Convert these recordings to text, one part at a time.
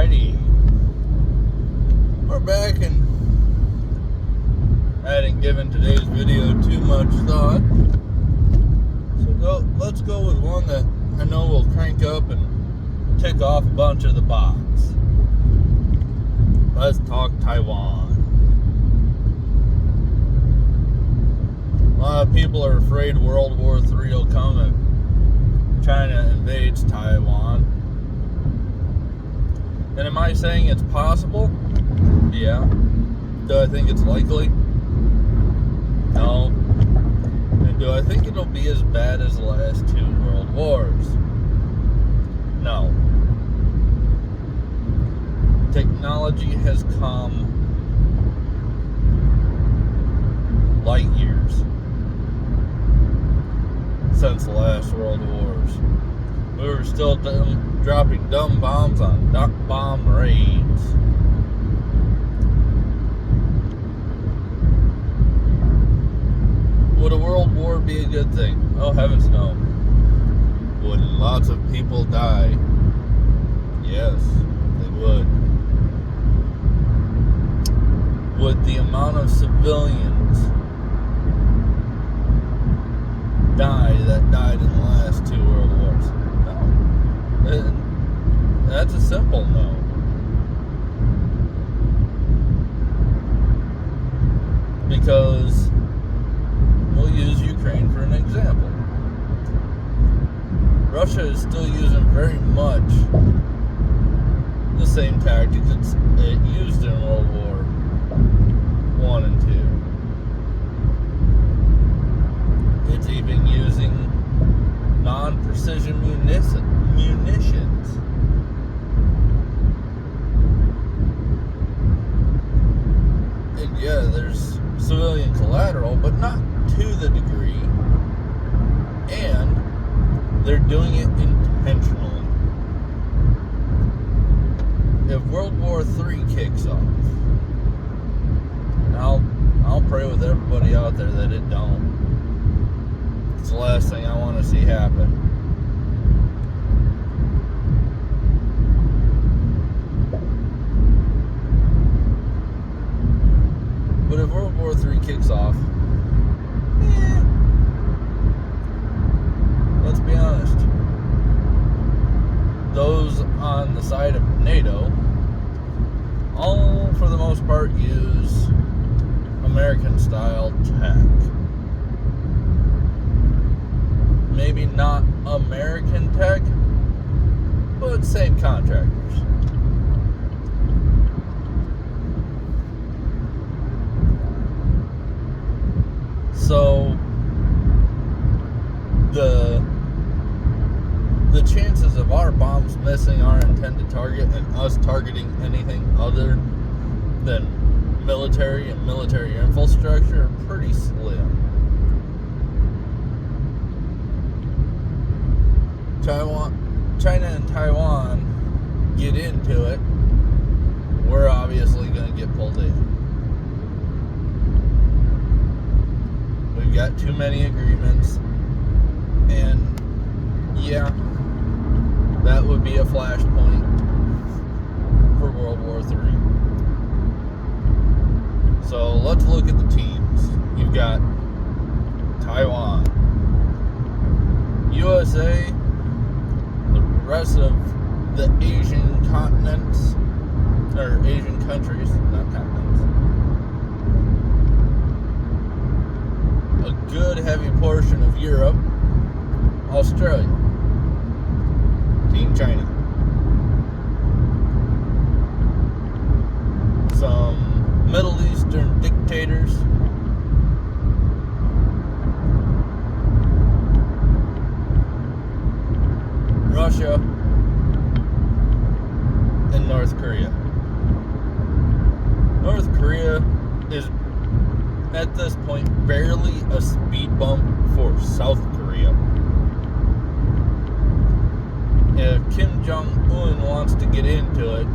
Alrighty. We're back, and I hadn't given today's video too much thought. So let's go with one that I know will crank up and tick off a bunch of the bots. Let's talk Taiwan. A lot of people are afraid World War III will come if China invades Taiwan. And am I saying it's possible? Yeah. Do I think it's likely? No. And do I think it'll be as bad as the last two world wars? No. Technology has come light years since the last world wars. We were still dropping dumb bombs on duck bomb raids. Would a world war be a good thing? Oh, heavens no. Would lots of people die? Yes, they would. Would the amount of civilians die that died in the last two world wars? No. That's a simple no. Because we'll use Ukraine for an example. Russia is still using very much the same tactics it used in World War I and II. It's even using non-precision munitions. And yeah, there's civilian collateral, but not to the degree. And they're doing it intentionally. If World War III kicks off, and I'll pray with everybody out there that it don't. It's the last thing I want to see happen. But if World War III kicks off, let's be honest. Those on the side of NATO, all for the most part, use American-style tech. Maybe not American tech, but same contractors. So the chances of our bombs missing our intended target and us targeting anything other than military and military infrastructure are pretty slim. China and Taiwan get into it, we're obviously going to get pulled in. We've got too many agreements, and yeah, that would be a flashpoint for World War III. So let's look at the teams. You've got Taiwan, USA, the rest of the Asian continents, or Asian countries, not continents. A good heavy portion of Europe, Australia, Team China, some Middle Eastern dictators, Russia, and North Korea. North Korea is at this point barely a speed bump for South Korea. If Kim Jong-un wants to get into it,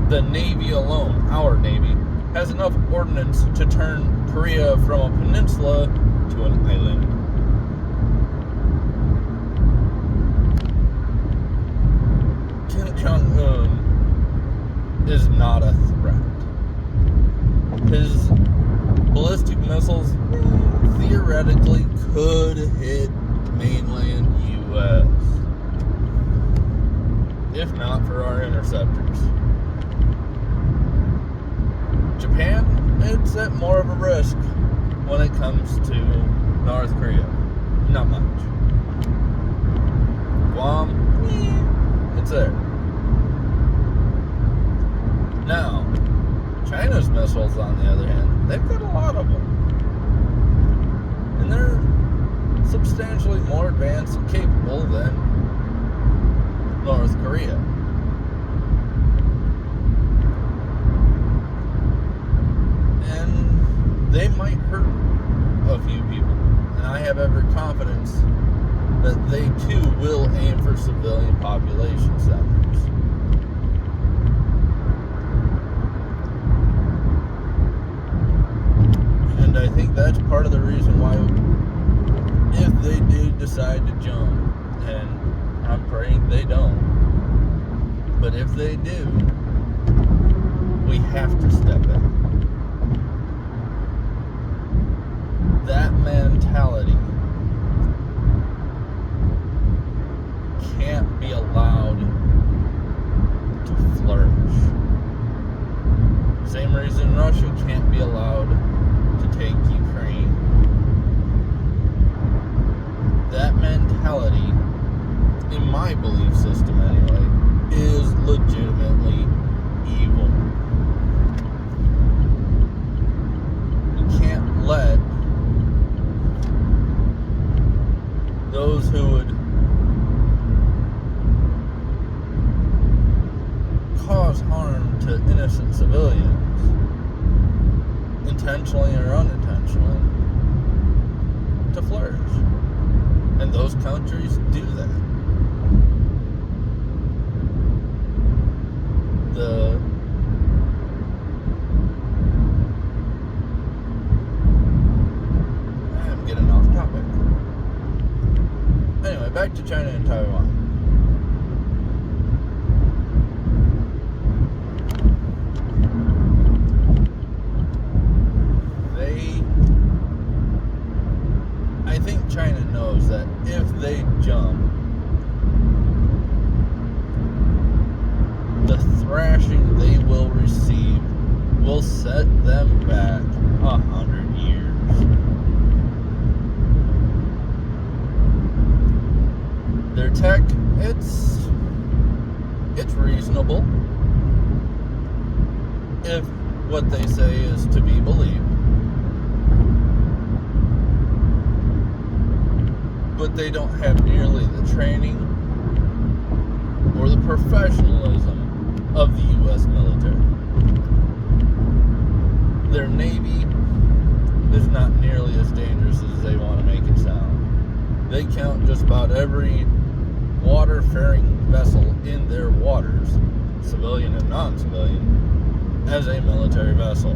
the Navy alone, our Navy, has enough ordnance to turn Korea from a peninsula to an island. Kim Jong-un is not a threat. His ballistic missiles theoretically could hit mainland U.S. if not for our interceptors. Japan, it's at more of a risk when it comes to North Korea. Not much. Guam, it's there. Now, China's missiles, on the other hand, they've got a lot of them. And they're substantially more advanced and capable than North Korea. And they might hurt a few people. And I have every confidence that they too will aim for civilian population centers. And I think that's part of the reason why, if they do decide to jump, and I'm praying they don't, but if they do, we have to step in. That mentality can't be allowed to flourish. Same reason Russia can't be allowed to take Ukraine. That mentality, in my belief system anyway, is legitimately evil. We can't let those who would cause harm to innocent civilians, intentionally or unintentionally, to flourish. And those countries do that. I'm getting off topic. Anyway, back to China and Taiwan. I think China knows that if they jump, the thrashing they will receive will set them back 100 years. Their tech, it's reasonable if what they say is to be believed. But they don't have nearly the training or the professionalism of the U.S. military. Their Navy is not nearly as dangerous as they want to make it sound. They count just about every water-faring vessel in their waters, civilian and non-civilian, as a military vessel.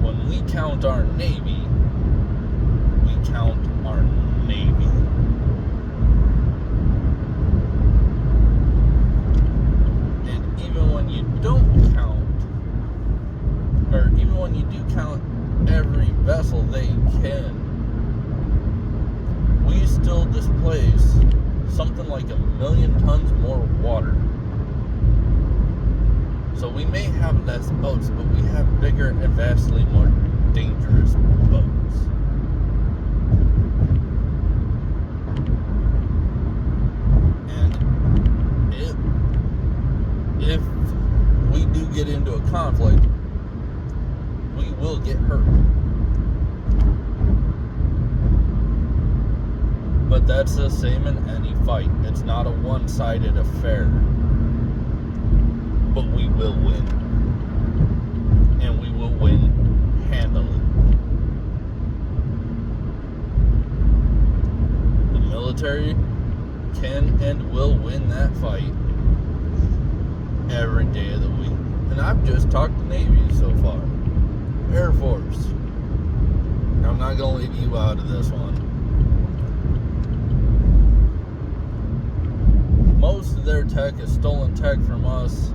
When we count our Navy, we count our Navy. And even when you don't count, or even when you do count every vessel they can, we still displace something like 1 million tons more water. So we may have less boats, but we have bigger and vastly more dangerous boats. And if we do get into a conflict, we will get hurt. But that's the same in any fight. It's not a one-sided affair. But we will win. And we will win handily. The military can and will win that fight every day of the week. And I've just talked to Navy so far. Air Force. I'm not going to leave you out of this one. their tech is stolen tech from us,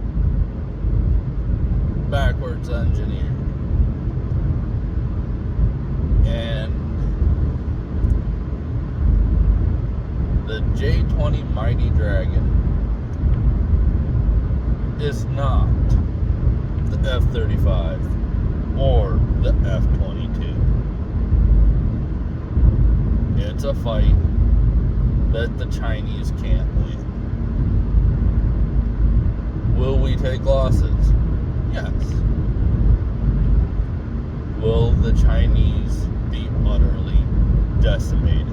backwards engineered. And the J-20 Mighty Dragon is not the F-35 or the F-22. It's a fight that the Chinese can't win. Will we take losses? Yes. Will the Chinese be utterly decimated?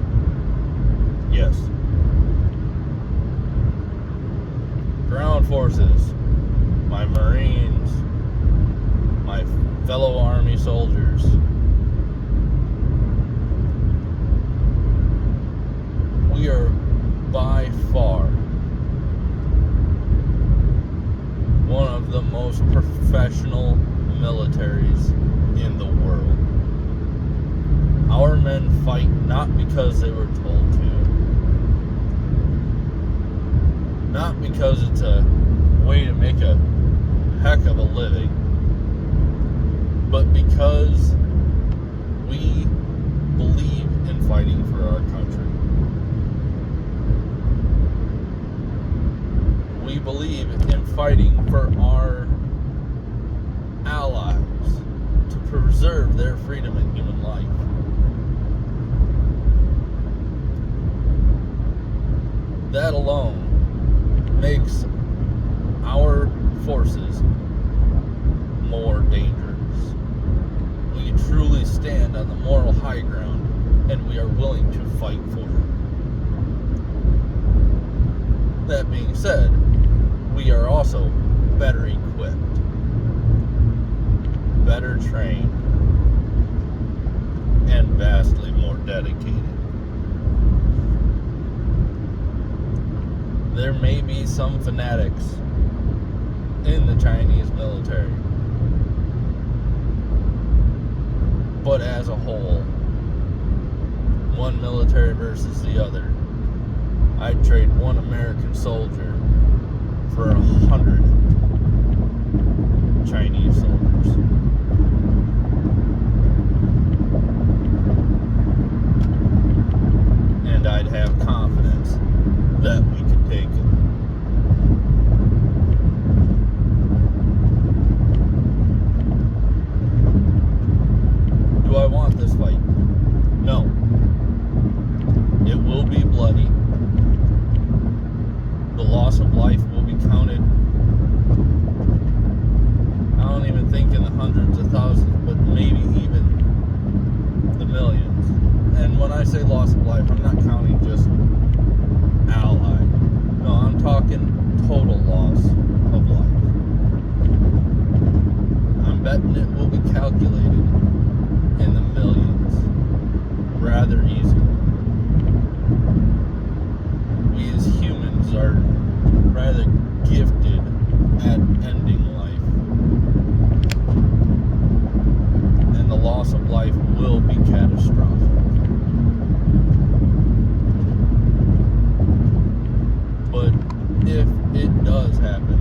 Yes. Ground forces, my Marines, my fellow Army soldiers, we are by far one of the most professional militaries in the world. Our men fight not because they were told to, not because it's a way to make a heck of a living, but because we believe in fighting for our country. We believe in fighting for our allies to preserve their freedom and human life. That alone makes our forces more dangerous. We truly stand on the moral high ground, and we are willing to fight for it. That being said, we are also better equipped, better trained, and vastly more dedicated. There may be some fanatics in the Chinese military, but as a whole, one military versus the other, I'd trade one American soldier for 100 Chinese soldiers. And I'd have confidence that we could take it. Do I want this fight? No. It will be bloody. The loss of life will be counted. I don't even think in the hundreds of thousands, but maybe even the millions. And when I say loss of life, I'm not counting just allied. No, I'm talking total loss of life. I'm betting it will be calculated in the millions rather easily. We as humans are rather gifted at ending life, and the loss of life will be catastrophic. But if it does happen,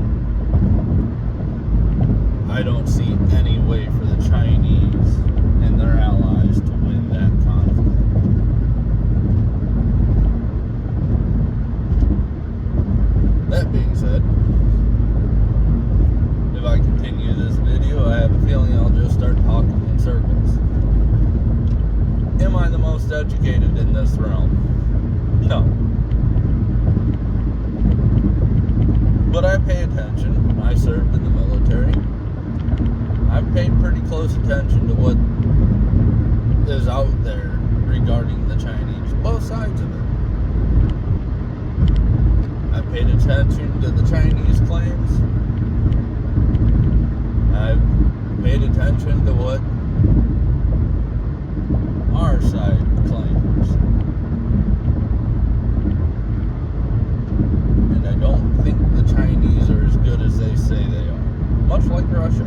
I don't see any way for the Chinese and their allies to win that conflict. That being said, if I continue this video, I have a feeling I'll just start talking in circles. Am I the most educated in this realm? No. But I pay attention. I served in the military. I've paid pretty close attention to what is out there regarding the Chinese, both sides of it. I paid attention to the Chinese claims. I've paid attention to what our side claims. And I don't think the Chinese are as good as they say they are. Much like Russia.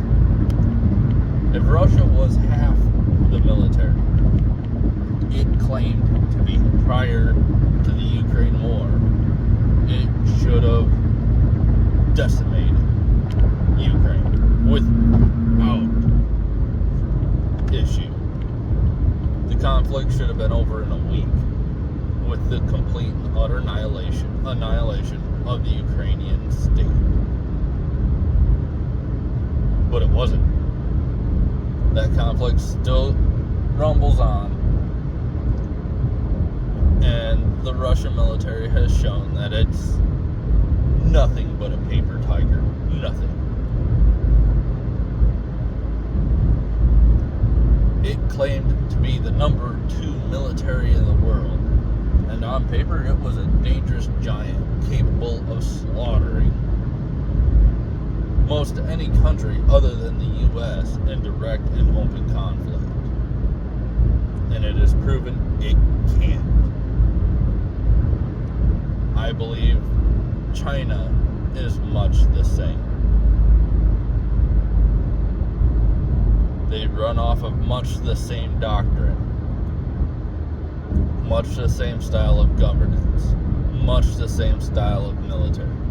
If Russia was half the military it claimed to be prior to the Ukraine war, it should have the complete and utter annihilation of the Ukrainian state. But it wasn't. That conflict still rumbles on. And the Russian military has shown that it's nothing but a paper tiger. Nothing. It claimed to be the number 2 military in the world. And on paper, it was a dangerous giant capable of slaughtering most any country other than the U.S. in direct and open conflict. And it has proven it can't. I believe China is much the same. They run off of much the same doctrine, much the same style of governance, much the same style of military.